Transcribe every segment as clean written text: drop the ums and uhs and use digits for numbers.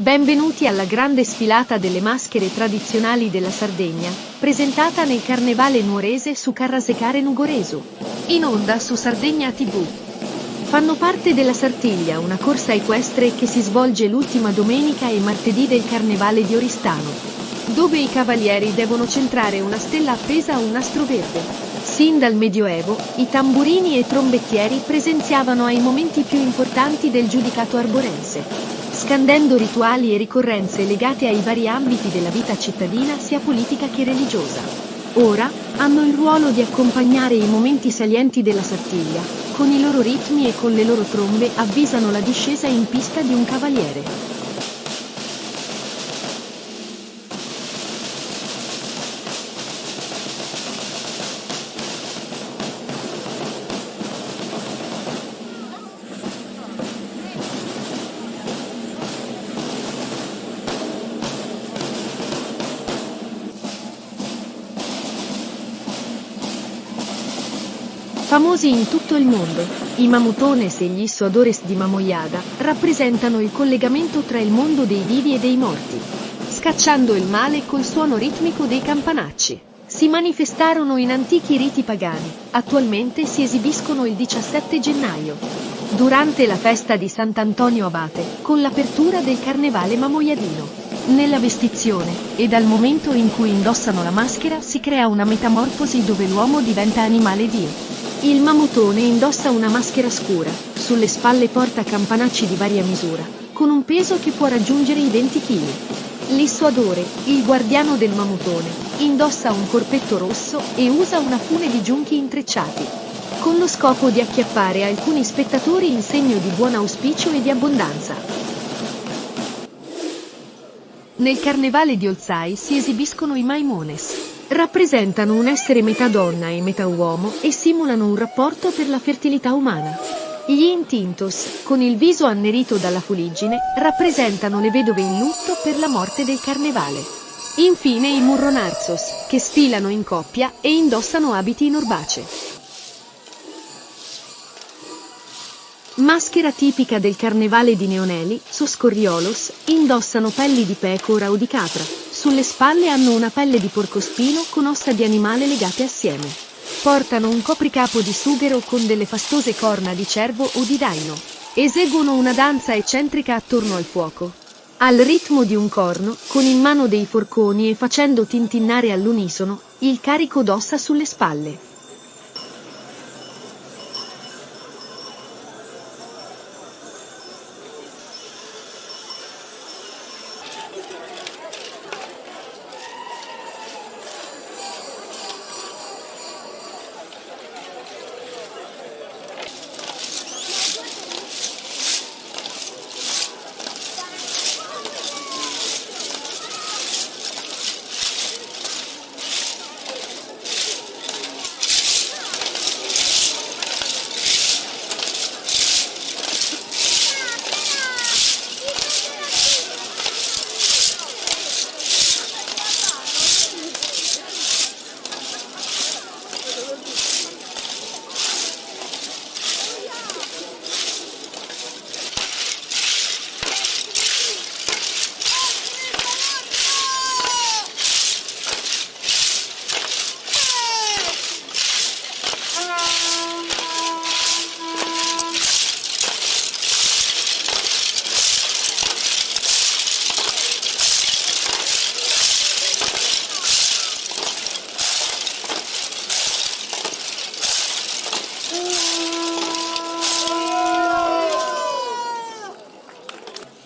Benvenuti alla grande sfilata delle maschere tradizionali della Sardegna, presentata nel Carnevale Nuorese su Carrasecare Nugoresu. In onda su Sardegna TV. Fanno parte della Sartiglia, una corsa equestre che si svolge l'ultima domenica e martedì del Carnevale di Oristano, dove i cavalieri devono centrare una stella appesa a un nastro verde. Sin dal Medioevo, i tamburini e trombettieri presenziavano ai momenti più importanti del giudicato arborense, scandendo rituali e ricorrenze legate ai vari ambiti della vita cittadina sia politica che religiosa. Ora, hanno il ruolo di accompagnare i momenti salienti della Sartiglia, con i loro ritmi e con le loro trombe avvisano la discesa in pista di un cavaliere. Famosi in tutto il mondo, i mamutones e gli issoadores di Mamoiada rappresentano il collegamento tra il mondo dei vivi e dei morti, scacciando il male col suono ritmico dei campanacci. Si manifestarono in antichi riti pagani, attualmente si esibiscono il 17 gennaio, durante la festa di Sant'Antonio Abate, con l'apertura del Carnevale Mamoiadino. Nella vestizione, e dal momento in cui indossano la maschera si crea una metamorfosi dove l'uomo diventa animale dio. Il mamutone indossa una maschera scura, sulle spalle porta campanacci di varia misura, con un peso che può raggiungere i 20 kg. L'issoadore, il guardiano del mamutone, indossa un corpetto rosso e usa una fune di giunchi intrecciati, con lo scopo di acchiappare alcuni spettatori in segno di buon auspicio e di abbondanza. Nel Carnevale di Olzai si esibiscono i maimones. Rappresentano un essere metà donna e metà uomo e simulano un rapporto per la fertilità umana. Gli intintos, con il viso annerito dalla fuliggine, rappresentano le vedove in lutto per la morte del carnevale. Infine i murronarzos, che sfilano in coppia e indossano abiti in orbace. Maschera tipica del Carnevale di Neoneli, Soscorriolos, indossano pelli di pecora o di capra, sulle spalle hanno una pelle di porcospino con ossa di animale legate assieme. Portano un copricapo di sughero con delle fastose corna di cervo o di daino. Eseguono una danza eccentrica attorno al fuoco, al ritmo di un corno, con in mano dei forconi e facendo tintinnare all'unisono il carico d'ossa sulle spalle.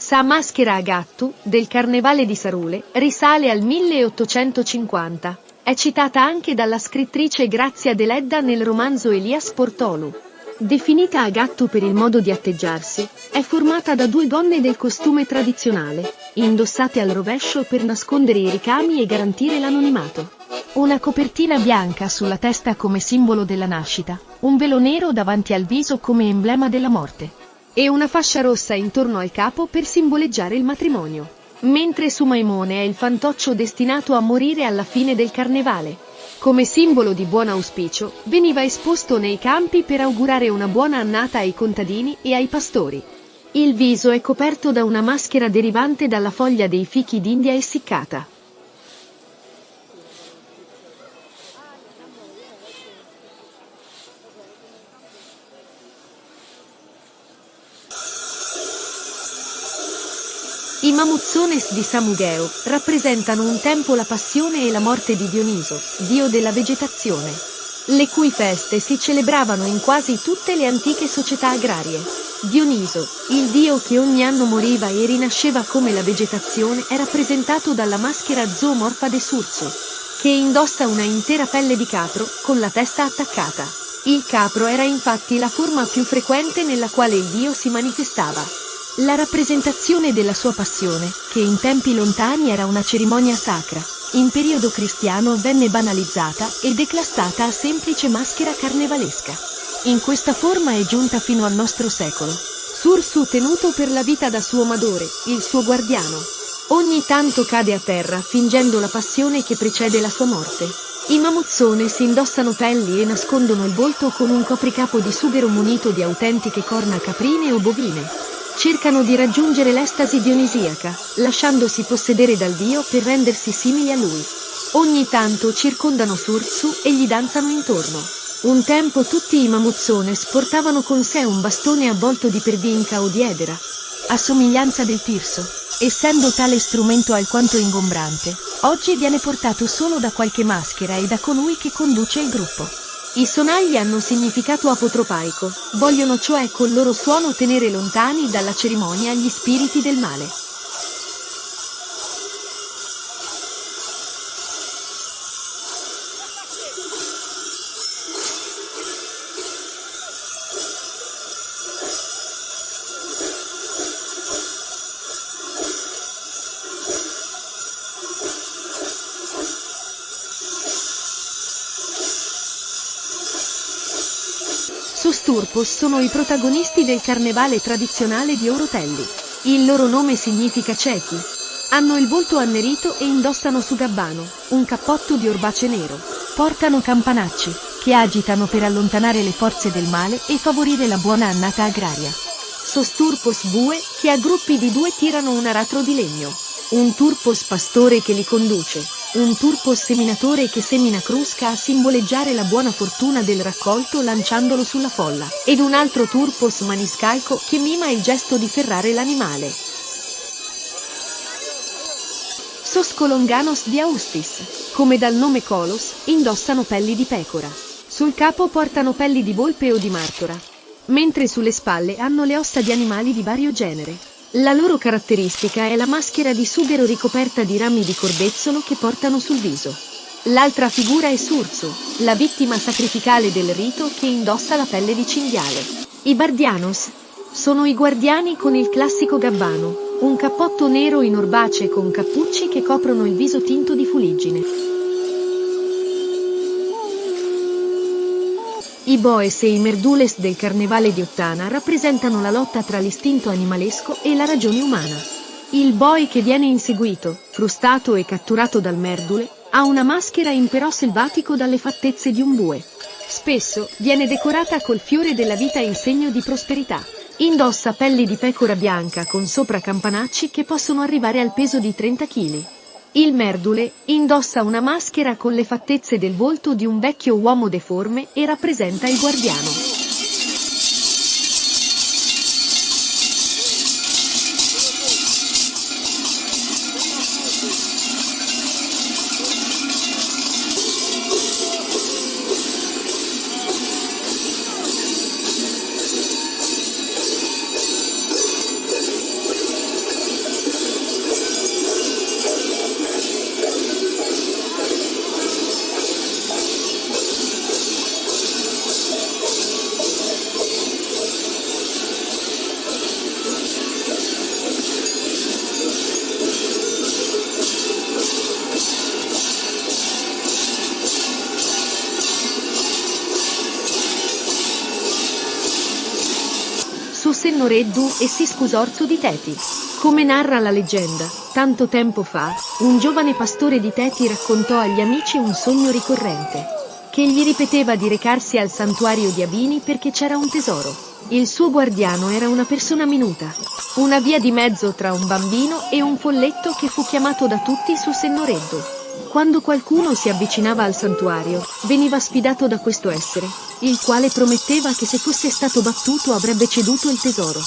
Sa maschera a gatto, del Carnevale di Sarule, risale al 1850. È citata anche dalla scrittrice Grazia Deledda nel romanzo Elias Portolo. Definita a gatto per il modo di atteggiarsi, è formata da due donne del costume tradizionale, indossate al rovescio per nascondere i ricami e garantire l'anonimato. Una copertina bianca sulla testa come simbolo della nascita, un velo nero davanti al viso come emblema della morte, e una fascia rossa intorno al capo per simboleggiare il matrimonio. Mentre su Maimone è il fantoccio destinato a morire alla fine del carnevale. Come simbolo di buon auspicio, veniva esposto nei campi per augurare una buona annata ai contadini e ai pastori. Il viso è coperto da una maschera derivante dalla foglia dei fichi d'India essiccata. I Mamuzzones di Samugeo rappresentano un tempo la passione e la morte di Dioniso, dio della vegetazione, le cui feste si celebravano in quasi tutte le antiche società agrarie. Dioniso, il dio che ogni anno moriva e rinasceva come la vegetazione, è rappresentato dalla maschera zoomorfa de Surzu, che indossa una intera pelle di capro, con la testa attaccata. Il capro era infatti la forma più frequente nella quale il dio si manifestava. La rappresentazione della sua passione, che in tempi lontani era una cerimonia sacra, in periodo cristiano venne banalizzata e declassata a semplice maschera carnevalesca. In questa forma è giunta fino al nostro secolo. Surzu tenuto per la vita da suo madore, il suo guardiano. Ogni tanto cade a terra fingendo la passione che precede la sua morte. I Mamuzzone si indossano pelli e nascondono il volto con un copricapo di sughero munito di autentiche corna caprine o bovine. Cercano di raggiungere l'estasi dionisiaca, lasciandosi possedere dal dio per rendersi simili a lui. Ogni tanto circondano Surzu e gli danzano intorno. Un tempo tutti i Mamuzzones portavano con sé un bastone avvolto di pervinca o di edera, a somiglianza del tirso. Essendo tale strumento alquanto ingombrante, oggi viene portato solo da qualche maschera e da colui che conduce il gruppo. I sonagli hanno significato apotropaico, vogliono cioè col loro suono tenere lontani dalla cerimonia gli spiriti del male. Sosturpos sono i protagonisti del carnevale tradizionale di Orotelli. Il loro nome significa ciechi. Hanno il volto annerito e indossano su gabbano, un cappotto di orbace nero. Portano campanacci, che agitano per allontanare le forze del male e favorire la buona annata agraria. Sosturpos bue, che a gruppi di 2 tirano un aratro di legno. Un turpos pastore che li conduce. Un turpos seminatore che semina crusca a simboleggiare la buona fortuna del raccolto lanciandolo sulla folla, ed un altro turpos maniscalco che mima il gesto di ferrare l'animale. Soscolonganos di Austis, come dal nome Colos, indossano pelli di pecora. Sul capo portano pelli di volpe o di martora, mentre sulle spalle hanno le ossa di animali di vario genere. La loro caratteristica è la maschera di sughero ricoperta di rami di corbezzolo che portano sul viso. L'altra figura è Surzu, la vittima sacrificale del rito che indossa la pelle di cinghiale. I Bardianos sono i guardiani con il classico gabbano, un cappotto nero in orbace con cappucci che coprono il viso tinto di fuliggine. I Boes e i Merdules del carnevale di Ottana rappresentano la lotta tra l'istinto animalesco e la ragione umana. Il Boy che viene inseguito, frustato e catturato dal Merdule, ha una maschera in però selvatico dalle fattezze di un bue. Spesso viene decorata col fiore della vita in segno di prosperità. Indossa pelli di pecora bianca con sopra campanacci che possono arrivare al peso di 30 kg. Il Merdule indossa una maschera con le fattezze del volto di un vecchio uomo deforme e rappresenta il guardiano. Sennoreddu e si scusorzu di Teti. Come narra la leggenda, tanto tempo fa, un giovane pastore di Teti raccontò agli amici un sogno ricorrente, che gli ripeteva di recarsi al santuario di Abini perché c'era un tesoro. Il suo guardiano era una persona minuta. Una via di mezzo tra un bambino e un folletto che fu chiamato da tutti su Sennoreddu. Quando qualcuno si avvicinava al santuario, veniva sfidato da questo essere, il quale prometteva che se fosse stato battuto avrebbe ceduto il tesoro.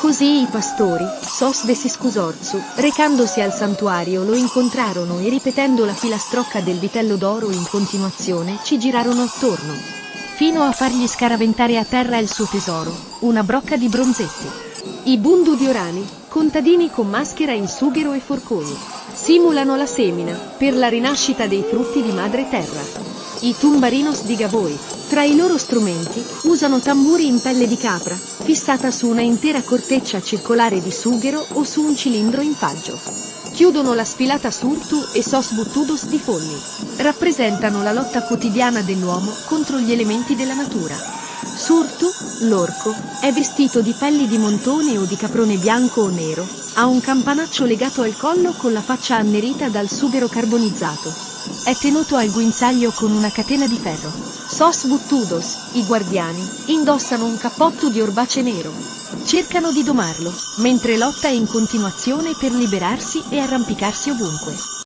Così i pastori, Sos de Siscusorzu, recandosi al santuario lo incontrarono e ripetendo la filastrocca del vitello d'oro in continuazione ci girarono attorno, fino a fargli scaraventare a terra il suo tesoro, una brocca di bronzetti. I Bundu diorani, contadini con maschera in sughero e forconi, simulano la semina, per la rinascita dei frutti di madre terra. I Tumbarinos di Gavoi, tra i loro strumenti, usano tamburi in pelle di capra, fissata su una intera corteccia circolare di sughero o su un cilindro in faggio. Chiudono la sfilata Surtu e Sos Buttudos di Fonni. Rappresentano la lotta quotidiana dell'uomo contro gli elementi della natura. Surtu, l'orco, è vestito di pelli di montone o di caprone bianco o nero, ha un campanaccio legato al collo con la faccia annerita dal sughero carbonizzato. È tenuto al guinzaglio con una catena di ferro. Sos Buttudos, i guardiani, indossano un cappotto di orbace nero. Cercano di domarlo, mentre lotta in continuazione per liberarsi e arrampicarsi ovunque.